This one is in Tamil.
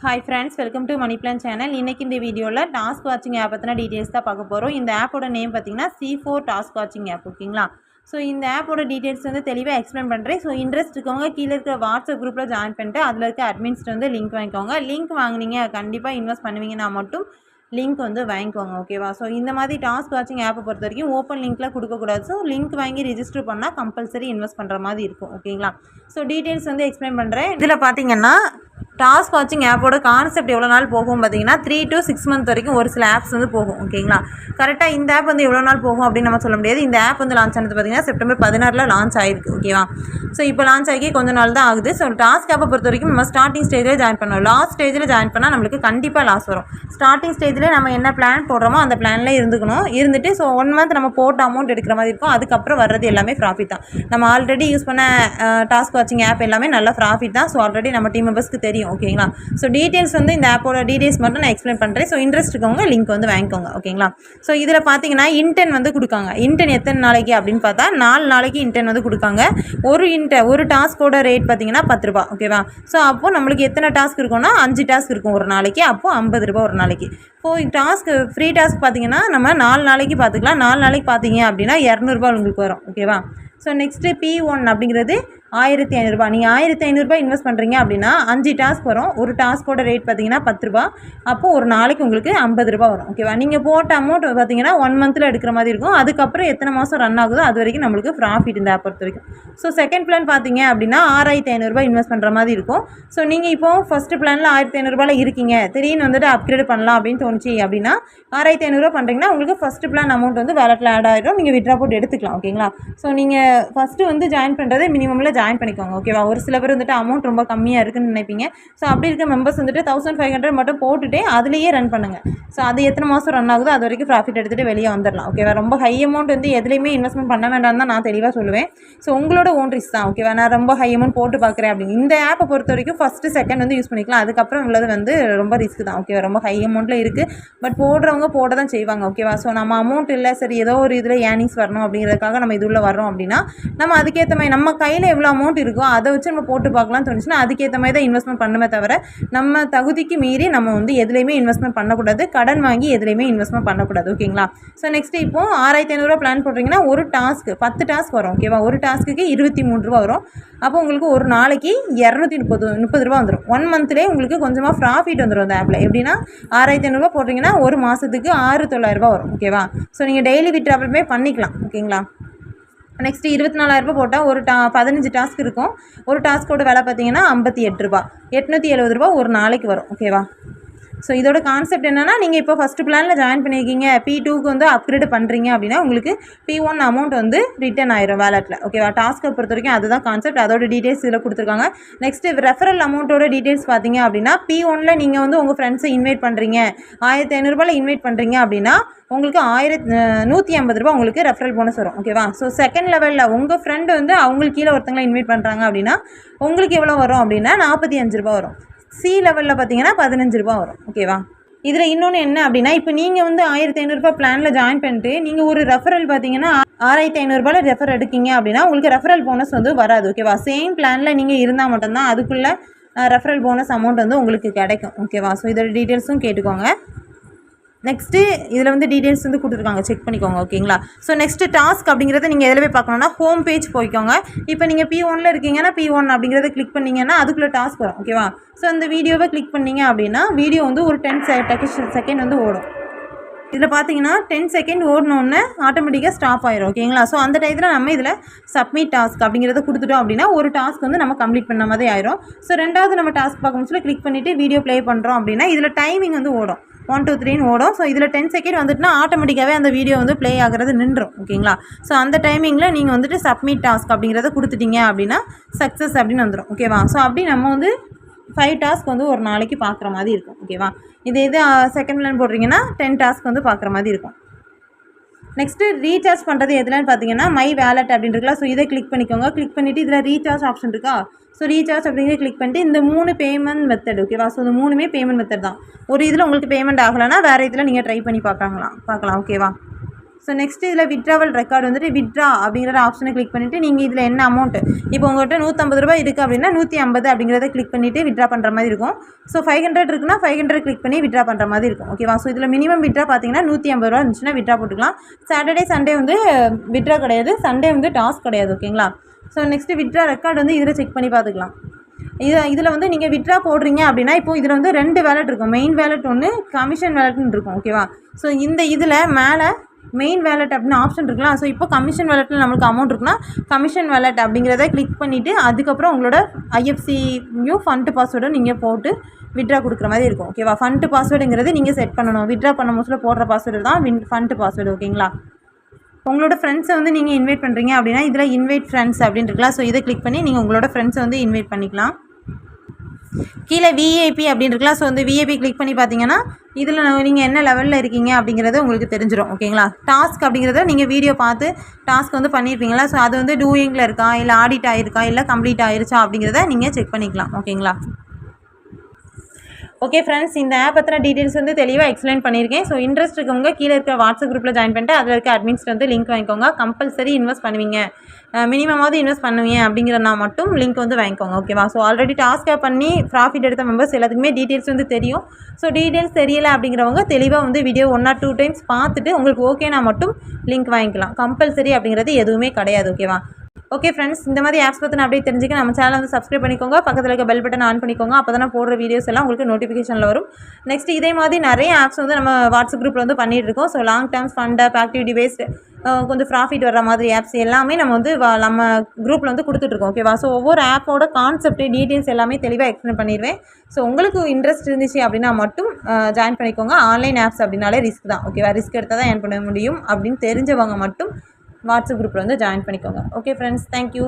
Hi friends, welcome to Money Plan channel. இன்னைக்கு இந்த வீடியோல டாஸ்க் வாட்சிங் ஆப் பத்தின டீடைல்ஸ் தான் பார்க்க போறோம். இந்த ஆப்போட நேம் பாத்தீங்கன்னா C4 டாஸ்க் வாட்சிங் ஆப் ஓகேங்களா. ஸோ இந்த ஆப்போட டீடைல்ஸ் வந்து தெளிவாக எக்ஸ்பிளைன் பண்ணுறேன். ஸோ இன்ட்ரெஸ்ட் இருக்கவங்க கீழே இருக்கிற வாட்ஸ்அப் குரூப்பில் ஜாயின் பண்ணிட்டு அதில் இருக்க அட்மின்ஸ்ட்டு வந்து லிங்க் வாங்கிக்கோங்க. லிங்க் வாங்கினீங்க கண்டிப்பாக இன்வெஸ்ட் பண்ணுவீங்கன்னா மட்டும் லிங்க் வந்து வாங்கிக்கோங்க ஓகேவா. ஸோ இந்த மாதிரி டாஸ்க் வாட்சிங் ஆப்பை பொறுத்த வரைக்கும் ஓப்பன் லிங்க்கில் கொடுக்கக்கூடாது. ஸோ லிங்க் வாங்கி ரிஜிஸ்டர் பண்ணால் கம்பல்சரி இன்வெஸ்ட் பண்ணுற மாதிரி இருக்கும் ஓகேங்களா. ஸோ டீட்டெயில்ஸ் வந்து எக்ஸ்பிளைன் பண்ணுறேன். இதில் பார்த்தீங்கன்னா டாஸ்க் வாட்சிங் ஆப்போட கான்செப்ட் எவ்வளோ நாள் போகும் பார்த்தீங்கன்னா 3 to 6 months வரைக்கும் ஒரு சில ஆப்ஸ் வந்து போகும் ஓகேங்களா. கரெக்டாக இந்த ஆப் வந்து எவ்வளோ நாள் போகும் அப்படின்னு நம்ம சொல்ல முடியாது. இந்த ஆப் வந்து லான்ச் ஆனது பார்த்தீங்கன்னா செப்டம்பர் 16 லான்ச் ஆயிருக்கு ஓகேவா. ஸோ இப்போ லான்ச் ஆகி கொஞ்சம் நாள் தான் ஆகுது. ஸோ டாஸ்க் ஆப்பை பொறுத்த வரைக்கும் நம்ம ஸ்டார்டிங் ஸ்டேஜில் ஜாயின் பண்ணணும். லாஸ்ட் ஸ்டேஜில் ஜாயின் பண்ணால் நம்மளுக்கு கண்டிப்பாக லாஸ் வரும். ஸ்டார்டிங் ஸ்டேஜில் நம்ம என்ன பிளான் போடுறோமோ அந்த பிளானில் இருந்துட்டு ஸோ 1 month நம்ம போட்ட அமௌண்ட் எடுக்கிற மாதிரி இருக்கும். அதுக்கப்புறம் வர்றது எல்லாமே ப்ராஃபிட் தான். நம்ம ஆல்ரெடி யூஸ் பண்ண டாஸ்க் வாட்சிங் ஆப் எல்லாமே நல்லா ப்ராஃபிட் தான். ஸோ ஆல்ரெடி நம்ம டீம் மெம்பர்ஸ்க்கு தெரியும் ஓகேங்களா. ஸோ டீட்டெயில்ஸ் வந்து இந்த ஆப்போட டீட்டெயில்ஸ் மட்டும் நான் எக்ஸ்பிளைன் பண்ணுறேன். ஸோ இன்ட்ரெஸ்ட் இருக்கவங்க லிங்க் வந்து வாங்கிக்கோங்க ஓகேங்களா. ஸோ இதில் பார்த்தீங்கன்னா இன்டென் வந்து கொடுக்காங்க. இன்டென் எத்தனை நாளைக்கு அப்படின்னு பார்த்தா 4 நாளைக்கு இன்டென் வந்து கொடுக்காங்க. ஒரு டாஸ்கோட ரேட் பார்த்தீங்கன்னா 10 ரூபா ஓகேவா. ஸோ அப்போது நம்மளுக்கு எத்தனை டாஸ்க் இருக்கும்னா 5 டாஸ்க் இருக்கும் ஒரு நாளைக்கு. அப்போது 50 ரூபா ஒரு நாளைக்கு. இப்போது டாஸ்க் ஃப்ரீ டாஸ்க் பார்த்தீங்கன்னா நம்ம 4 நாளைக்கு பார்த்துக்கலாம். 4 நாளைக்கு பார்த்தீங்க அப்படின்னா 200 ரூபா உங்களுக்கு வரும் ஓகேவா. ஸோ நெக்ஸ்ட்டு P1 அப்படிங்கிறது 1500 ரூபா. நீங்கள் 1500 ரூபா இன்வெஸ்ட் பண்ணுறீங்க அப்படின்னா 5 டாஸ்க் வரும். ஒரு டாஸ்கோட ரேட் பார்த்தீங்கன்னா 10 ரூபா. அப்போது ஒரு நாளைக்கு உங்களுக்கு 50 ரூபா வரும் ஓகேவா. நீங்கள் போட்ட அமௌண்ட் பார்த்தீங்கன்னா 1 monthல எடுக்கிற மாதிரி இருக்கும். அதுக்கப்புறம் எத்தனை மாதம் ரன் ஆகுதோ அது வரைக்கும் நம்மளுக்கு ப்ராஃபிட் இந்த ஆப் பொறுத்த வரைக்கும். ஸோ செகண்ட் பிளான் பார்த்தீங்க அப்படின்னா 6500 ரூபா இன்வெஸ்ட் பண்ணுற மாதிரி இருக்கும். ஸோ நீங்கள் இப்போ ஃபஸ்ட்டு பிளானில் 1500 ரூபாயில் இருக்கீங்க, திடீர்னு வந்துட்டு அப்கிரேட் பண்ணலாம் அப்படின்னு தோணுச்சு அப்படின்னா 6500 ரூபா பண்ணுறீங்கன்னா உங்களுக்கு ஃபஸ்ட்டு பிளான் அமௌண்ட் வந்து வேலட்டில் ஆட் ஆகிடும். நீங்கள் விட்ரா போட்டு எடுத்துக்கலாம் ஓகேங்களா. ஸோ நீங்கள் ஃபஸ்ட்டு வந்து ஜாயின் பண்ணுறது மினிமமில் ஜாயின் பண்ணிக்கோங்க ஓகேவா. ஒரு சில பேர் வந்துட்டு அமௌண்ட் ரொம்ப கம்மியாக இருக்குன்னு நினைப்பீங்க. ஸோ அப்படி இருக்க மெம்பர்ஸ் வந்துட்டு 1500 மட்டும் போட்டுகிட்டே அதுலேயே ரன் பண்ணுங்கள். ஸோ அது எத்தனை மாதம் ரன் ஆகுதோ அது வரைக்கும் ப்ராஃபிட் எடுத்துகிட்டு வெளியே வந்துடலாம் ஓகேவா. ரொம்ப ஹை அமௌண்ட் வந்து எதுலேயுமே இன்வெஸ்ட்மெண்ட் பண்ண வேண்டாம் தான் நான் தெளிவாக சொல்லுவேன். ஸோ உங்களோட ஓன் ரிஸ்க் தான் ஓகேவா. நான் ரொம்ப ஹை அமௌண்ட் போட்டு பார்க்குறேன் அப்படின்னு இந்த ஆப்பை பொறுத்த வரைக்கும் ஃபஸ்ட்டு செகண்ட் வந்து யூஸ் பண்ணிக்கலாம். அதுக்கப்புறம் உள்ளது வந்து ரொம்ப ரிஸ்க் தான் ஓகேவா. ரொம்ப ஹை அமௌண்ட்டில் இருக்குது. பட் போடுறவங்க போட தான் செய்வாங்க ஓகேவா. ஸோ நம்ம அமௌண்ட் இல்லை சரி ஏதோ ஒரு இதில் ஏர்னிங்ஸ் வரணும் அப்படிங்கிறதுக்காக நம்ம இது உள்ள வர்றோம் அப்படின்னா நம்ம அதுக்கேற்ற மாதிரி நம்ம கையில் எவ்வளோ அமௌண்ட் இருக்கோ அதை வச்சு நம்ம போட்டு பார்க்கலாம்னு தோணுச்சுன்னா அதுக்கேற்ற மாதிரி தான் இன்வெஸ்ட்மெண்ட் பண்ணுமே தவிர நம்ம தகுதிக்கு மீறி நம்ம வந்து எதுலேயுமே இன்வெஸ்ட்மெண்ட் பண்ணக்கூடாது. கடன் வாங்கி எதுலேயுமே இன்வெஸ்ட்மெண்ட் பண்ணக்கூடாது ஓகேங்களா. ஸோ நெக்ஸ்ட் இப்போது 6500 ரூபா பிளான் போடுறீங்கன்னா ஒரு டாஸ்க்கு 10 டாஸ்க் வரும் ஓகேவா. ஒரு டாஸ்க்கு 23 ரூபா வரும். அப்போ உங்களுக்கு ஒரு நாளைக்கு 230 ரூபா வந்துடும். 1 monthலேயே உங்களுக்கு கொஞ்சமாக ப்ராஃபிட் வந்துடும் அந்த ஆப்பில். எப்படின்னா 6500 ரூபா போடுறீங்கன்னா ஒரு மாதத்துக்கு 6900 ரூபா வரும் ஓகேவா. ஸோ நீங்கள் டெய்லி விட்ராவலுமே பண்ணிக்கலாம் ஓகேங்களா. நெக்ஸ்ட்டு 24000 ரூபா போட்டால் 15 டாஸ்க் இருக்கும். ஒரு டாஸ்க்கோட விலை பார்த்தீங்கன்னா 58 ரூபா. 870 ரூபா ஒரு நாளைக்கு வரும் ஓகேவா. ஸோ இதோட கான்செப்ட் என்னென்னா நீங்கள் இப்போ ஃபஸ்ட்டு பிளானில் ஜாயின் பண்ணியிருக்கீங்க, P2க்கு வந்து அப்கிரேட் பண்ணுறீங்க அப்படின்னா உங்களுக்கு P1 அமௌண்ட் வந்து ரிட்டர்ன் ஆயிரும் வேலட்டில் ஓகேவா. டாஸ்க்கை பொறுத்த வரைக்கும் அதுதான் கான்செப்ட். அதோட டீட்டெயில்ஸ் இதில் கொடுத்துருக்காங்க. நெக்ஸ்ட்டு ரெஃபரல் அமௌண்ட்டோட டீட்டெயில்ஸ் பார்த்தீங்க அப்படின்னா P1ல் நீங்கள் வந்து உங்கள் ஃப்ரெண்ட்ஸை இன்வைட் பண்ணுறீங்க, 1500 ரூபாயில் இன்வைட் பண்ணுறீங்க அப்படின்னா உங்களுக்கு 150 ரூபா உங்களுக்கு ரெஃபரல் போனஸ் வரும் ஓகேவா. ஸோ செகண்ட் லெவலில் உங்கள் ஃப்ரெண்டு வந்து அவங்களுக்கு கீழே ஒருத்தங்களை இன்வைட் பண்ணுறாங்க அப்படின்னா உங்களுக்கு எவ்வளோ வரும் அப்படின்னா 45 ரூபா வரும். சி லெவலில் பார்த்தீங்கன்னா 15 ரூபா வரும் ஓகேவா. இதில் இன்னொன்று என்ன அப்படின்னா இப்போ நீங்கள் வந்து 1500 ரூபா பிளானில் ஜாயின் பண்ணிட்டு நீங்கள் ஒரு ரெஃபரல் பார்த்தீங்கன்னா 6500 ரூபாயில் ரெஃபர் எடுக்கீங்க அப்படின்னா உங்களுக்கு ரெஃபரல் போனஸ் வந்து வராது ஓகேவா. சேம் பிளானில் நீங்கள் இருந்தால் மட்டும்தான் அதுக்குள்ளே ரெஃபரல் போனஸ் அமௌண்ட் வந்து உங்களுக்கு கிடைக்கும் ஓகேவா. ஸோ இதோட டீட்டெயில்ஸும் கேட்டுக்கோங்க. நெக்ஸ்ட்டு இதில் வந்து டீட்டெயில்ஸ் வந்து கொடுத்துருக்காங்க, செக் பண்ணிக்கோங்க ஓகேங்களா. ஸோ நெக்ஸ்ட்டு டாஸ்க் அப்படிங்கிறத நீங்கள் எதில் போய் பார்க்கணுன்னா ஹோம் பேஜ் போய்க்கோங்க. இப்போ நீங்கள் P1ல் இருக்கீங்கன்னா P1 அப்படிங்கிறத கிளிக் பண்ணிங்கன்னா அதுக்குள்ளே டாஸ்க் வரும் ஓகேவா. ஸோ அந்த வீடியோவை கிளிக் பண்ணிங்க அப்படின்னா வீடியோ வந்து ஒரு 10 செகண்ட் வந்து ஓடும். இதில் பார்த்தீங்கன்னா 10 செகண்ட் ஓடணுன்னு ஆட்டோமேட்டிக்காக ஸ்டாப் ஆயிரும் ஓகேங்களா. ஸோ அந்த டயத்தில் நம்ம இதில் சப்மிட் டாஸ்க் அப்படிங்கிறத கொடுத்துட்டோம் அப்படின்னா ஒரு டாஸ்க் வந்து நம்ம கம்ப்ளீட் பண்ண மாதிரி ஆயிரும். ஸோ ரெண்டாவது நம்ம டாஸ்க் பார்க்க முடிச்சு கிளிக் பண்ணிவிட்டு வீடியோ ப்ளே பண்ணுறோம் அப்படின்னா இதில் டைமிங் வந்து ஓடும் 1 2 3ன்னு ஓடும். ஸோ இதில் 10 செகண்ட் வந்துட்டுனா ஆட்டோமேட்டிக்காகவே அந்த வீடியோ வந்து ப்ளே ஆகிறது நின்றும் ஓகேங்களா. ஸோ அந்த டைமிங்கில் நீங்கள் வந்துட்டு சப்மிட் டாஸ்க் அப்படிங்கிறத கொடுத்துட்டீங்க அப்படின்னா சக்ஸஸ் அப்படின்னு வந்துடும் ஓகேவா. ஸோ அப்படி நம்ம வந்து 5 டாஸ்க் வந்து ஒரு நாளைக்கு பார்க்குற மாதிரி இருக்கும் ஓகேவா. இது செகண்ட் பிளான் போடுறீங்கன்னா 10 டாஸ்க் வந்து பார்க்குற மாதிரி இருக்கும். நெக்ஸ்ட்டு ரீசார்ஜ் பண்ணுறது எதுலன்னு பார்த்தீங்கன்னா மை வேலட் அப்படின்னு இருக்கலாம். ஸோ இதை கிளிக் பண்ணிக்கோங்க. கிளிக் பண்ணிவிட்டு இதில் ரீசார்ஜ் ஆப்ஷன் இருக்கா. ஸோ ரீசார்ஜ் அப்படிங்கிறத கிளிக் பண்ணிட்டு இந்த 3 பேமெண்ட் மெத்தட் ஓகேவா. ஸோ இந்த 3மே பேமெண்ட் மெத்தட் தான். ஒரு இதில் உங்களுக்கு பேமெண்ட் ஆகலைன்னா வேறு இதில் நீங்கள் ட்ரை பண்ணி பார்க்கலாம் ஓகேவா. ஸோ நெக்ஸ்ட் இதில் விட்ராவல் ரெக்கார்டு வந்துட்டு விட்ரா அப்படிங்கிற ஆப்ஷனை கிளிக் பண்ணிவிட்டு நீங்கள் இதில் என்ன அமௌண்ட் இப்போ உங்கள்கிட்ட 150 ரூபாய் இருக்குது அப்படின்னா 150 அப்படிங்கிறத கிளிக் பண்ணிவிட்டு விட்ரா பண்ணுற மாதிரி இருக்கும். ஸோ 500 இருக்குன்னா 500 கிளிக் பண்ணி விட்ரா பண்ணுற மாதிரி இருக்கும். ஓகேவா? ஸோ இதில் மினிமம் விட்ரா பார்த்தீங்கன்னா 150 ரூபா இருந்துச்சுன்னா விட்ரா போட்டுக்கலாம். சாட்டர்டே சண்டே வந்து விட்ரா கிடையாது, சண்டே வந்து டாஸ்க் கிடையாது. ஓகேங்களா? ஸோ நெக்ஸ்ட்டு விட்ரா ரெக்கார்டு வந்து இதில் செக் பண்ணி பார்த்துக்கலாம். இதில் வந்து நீங்கள் விட்ரா போடுறீங்க அப்படின்னா இப்போ இதில் வந்து 2 வேலட் இருக்கும். மெயின் வேலட் ஒன்று, கமிஷன் வேலட்னு இருக்கும். ஓகேவா? ஸோ இதில் மேலே மெயின் வேலட் அப்படின்னு ஆப்ஷன் இருக்கலாம். ஸோ இப்போ கமிஷன் வேலட்டில் நம்மளுக்கு அமௌண்ட் இருக்குன்னா கமிஷன் வேலட் அப்படிங்கிறத கிளிக் பண்ணிவிட்டு அதுக்கப்புறம் உங்களோட ஐஎஃப்சியும் ஃபண்ட் பாஸ்வேர்டும் நீங்கள் போட்டு விட்ரா கொடுக்குற மாதிரி இருக்கும். ஓகேவா? ஃபண்ட் பாஸ்வேர்டுங்கிறது நீங்கள் செட் பண்ணணும். விட்ரா பண்ண மோஸ்ட்டில் போடுற பாஸ்வேர்டு தான் ஃபண்ட் பாஸ்வேர்டு. ஓகேங்களா? உங்களோட ஃப்ரெண்ட்ஸை வந்து நீங்கள் இன்வைட் பண்ணுறீங்க அப்படின்னா இதில் இன்வைட் ஃப்ரெண்ட்ஸ் அப்படின்னு இருக்கலாம். ஸோ இதை கிளிக் பண்ணி நீங்கள் உங்களோட ஃப்ரெண்ட்ஸை வந்து இன்வைட் பண்ணிக்கலாம். கீழே விஐபி அப்படின்னு இருக்கலாம். ஸோ வந்து விஐபி கிளிக் பண்ணி பார்த்தீங்கன்னா இதில் நீங்கள் என்ன லெவலில் இருக்கீங்க அப்படிங்கிறது உங்களுக்கு தெரிஞ்சிடும். ஓகேங்களா? டாஸ்க் அப்படிங்கிறத நீங்கள் வீடியோ பார்த்து டாஸ்க் வந்து பண்ணியிருப்பீங்களா? ஸோ அது வந்து டூயிங்கில் இருக்கா, இல்லை ஆடிட் ஆகிருக்கா, இல்லை கம்ப்ளீட் ஆகிருச்சா அப்படிங்கிறத நீங்கள் செக் பண்ணிக்கலாம். ஓகேங்களா? ஓகே ஃப்ரெண்ட்ஸ், இந்த ஆப் பற்றின டீட்டெயில்ஸ் வந்து தெளிவாக எக்ஸ்பிளைன் பண்ணியிருக்கேன். ஸோ இன்ட்ரெஸ்ட் இருக்கவங்க கீழே இருக்க வாட்ஸ்அப் குரூப்பில் ஜாயின் பண்ணிட்டு அதில் இருக்க அட்மின்ஸ்ட் வந்து லிங்க் வாங்கிக்கோங்க. கம்பல்சரி இன்வெஸ்ட் பண்ணுவீங்க, மினிமமாவது இன்வெஸ்ட் பண்ணுவீங்க அப்படிங்கிறனா மட்டும் லிங்க் வந்து வாங்கிக்கோங்க. ஓகேவா? ஸோ ஆல்ரெடி டாஸ்க்காக பண்ணி ப்ராஃபிட் எடுத்த மெம்பர்ஸ் எல்லாத்துக்குமே டீட்டெயில்ஸ் வந்து தெரியும். ஸோ டீட்டெயில்ஸ் தெரியலை அப்படிங்கிறவங்க தெளிவாக வந்து வீடியோ 1 or 2 டைம்ஸ் பார்த்துட்டு உங்களுக்கு ஓகேனா மட்டும் லிங்க் வாங்கிக்கலாம். கம்பல்சரி அப்படிங்கிறது எதுவுமே கிடையாது. ஓகேவா? ஓகே ஃப்ரெண்ட்ஸ், இந்த மாதிரி ஆப்ஸ் பற்றின அப்டேட் தெரிஞ்சுக்க நம்ம சேனல் வந்து சப்ஸ்கிரைப் பண்ணிக்கோங்க. பக்கத்தில் இருக்க பெல் பட்டன் ஆன் பண்ணிக்கோங்க. அப்போ தான் போடுற வீடியோஸ் எல்லாம் உங்களுக்கு நோட்டிஃபிகேஷனில் வரும். நெக்ஸ்ட் இதே மாதிரி நிறைய ஆப்ஸ் வந்து நம்ம வாட்ஸ்அப் குரூப்பில் வந்து பண்ணிட்டு இருக்கோம். So long terms fund app, activity based, கொஞ்சம் ப்ராஃபிட் வர மாதிரி ஆப்ஸ் எல்லாமே நம்ம வந்து நம்ம குரூப்பில் வந்து கொடுத்துட்ருக்கோம். ஓகேவா? ஸோ ஒவ்வொரு ஆப்போட கான்செப்ட், டீட்டெயில்ஸ் எல்லாமே தெளிவாக எக்ஸ்பிளைன் பண்ணிடுவேன். ஸோ உங்களுக்கு இன்ட்ரெஸ்ட் இருந்துச்சு அப்படின்னா மட்டும் ஜாயின் பண்ணிக்கோங்க. ஆன்லைன் ஆப்ஸ் அப்படின்னாலே ரிஸ்க் தான். ஓகேவா? ரிஸ்க் எடுத்தால் தான் ஏர்ன் பண்ண முடியும் அப்படின்னு தெரிஞ்சவங்க மட்டும் வாட்ஸ்அப் குரூப்பில் வந்து ஜாயின் பண்ணிக்கோங்க. Okay friends, thank you.